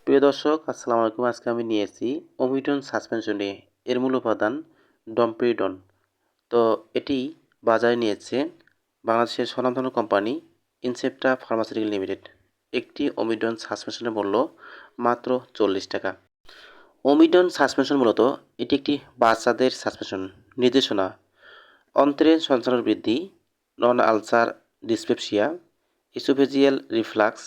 প্রিয় দর্শক, আসসালামু আলাইকুম। আজকে আমি নিয়ে এসেছি ওমিডন সাসপেনশন নিয়ে। এর মূল উপাদান ডমপেরিডন। তো এটি বাজারে নিয়েছে বাংলাদেশের স্বনামধন্য কোম্পানি ইনসেপ্টা ফার্মাসিউটিক্যাল লিমিটেড। একটি ওমিডন সাসপেনশনের মূল্য মাত্র 40 টাকা। ওমিডন সাসপেনশন মূলত এটি একটি বাচ্চাদের সাসপেনশন। নির্দেশনা: অন্ত্রের সঞ্চালন বৃদ্ধি, non ulcer dyspepsia, oesophageal reflux,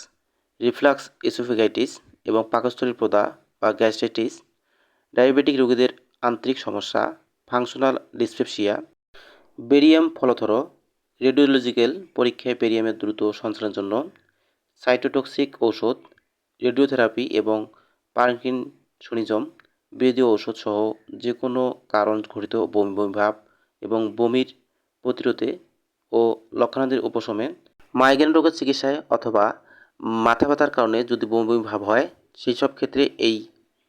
reflux oesophagitis এবং পাকস্থলীর প্রদাহ বা গ্যাস্ট্রাইটিস, ডায়াবেটিক রোগীদের আন্তরিক সমস্যা, functional dyspepsia, barium follow through, radiological পরীক্ষায় বেরিয়ামের দ্রুত সঞ্চালনের জন্য, সাইটোটক্সিক ঔষধ, রেডিওথেরাপি এবং পার্কিনসনিজম বিরোধী ঔষধ সহ যে কোনো কারণ ঘটিত বমি বমি ভাব এবং বমির প্রতিরোধে ও লক্ষণাদির উপশমে, মাইগ্রেন রোগের চিকিৎসায় অথবা মাথা ব্যথার কারণে যদি বমি বমি ভাব হয় সেই সব ক্ষেত্রে এই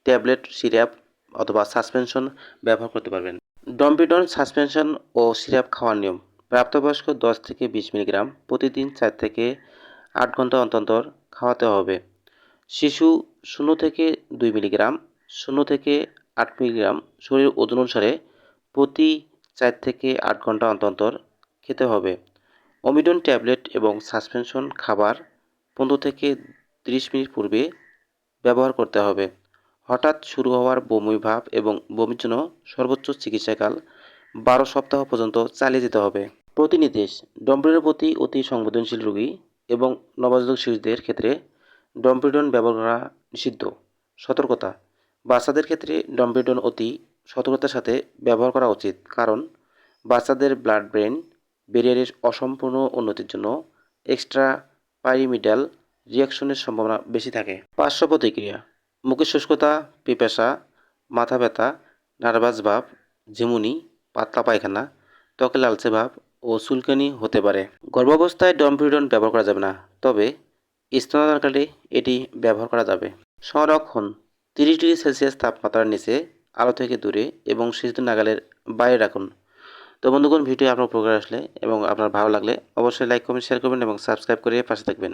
ট্যাবলেট, সিরাপ অথবা সাসপেনশন ব্যবহার করতে পারবেন। ডম্পিডন সাসপেনশন ও সিরাপ খাওয়ার নিয়ম: প্রাপ্তবয়স্ক 10 থেকে 20 মিলিগ্রাম প্রতিদিন 4 থেকে 8 ঘন্টা অন্তর অন্তর খাওয়াতে হবে। শিশু 0 থেকে 2 মিলিগ্রাম, 0 থেকে 8 মিলিগ্রাম শরীর ওজন অনুসারে প্রতি 4 থেকে 8 ঘন্টা অন্তর অন্তর খেতে হবে। ওমিডন ট্যাবলেট এবং সাসপেনশন খাবার 15 থেকে 30 মিনিট পূর্বে ব্যবহার করতে হবে। হঠাৎ শুরু হওয়ার বমি ভাব এবং বমির জন্য সর্বোচ্চ চিকিৎসাকাল 12 সপ্তাহ পর্যন্ত চালিয়ে যেতে হবে। প্রতিনির্দেশ: ডম্পিডনের প্রতি অতি সংবেদনশীল রোগী এবং নবজাতক শিশুদের ক্ষেত্রে ডম্পিডন ব্যবহার করা নিষিদ্ধ। সতর্কতা: বাচ্চাদের ক্ষেত্রে ডম্পিডন অতি সতর্কতার সাথে ব্যবহার করা উচিত, কারণ বাচ্চাদের ব্লাড ব্রেন ব্যারিয়ারের অসম্পূর্ণ উন্নতির জন্য এক্সট্রা পাইরিমিডাল রিঅ্যাকশনের সম্ভাবনা বেশি থাকে। পার্শ্ব প্রতিক্রিয়া: মুখের শুষ্কতা, পিপাসা, মাথা ব্যথা, নার্ভাস ভাব, ঝিমুনি, পাতলা পায়খানা, ত্বকে লালচে ভাব ও চুলকানি হতে পারে। গর্ভাবস্থায় ডম্পিডন ব্যবহার করা যাবে না, তবে স্তন্যদানকালে এটি ব্যবহার করা যাবে। সংরক্ষণ: 30 ডিগ্রি সেলসিয়াস তাপমাত্রার নিচে, আলো থেকে দূরে এবং শিশুদের নাগালের বাইরে রাখুন। তো বন্ধুগণ, ভিডিও আপনার উপকার আসলে এবং আপনার ভালো লাগলে অবশ্যই লাইক, কমেন্ট, শেয়ার করবেন এবং সাবস্ক্রাইব করে পাশে থাকবেন।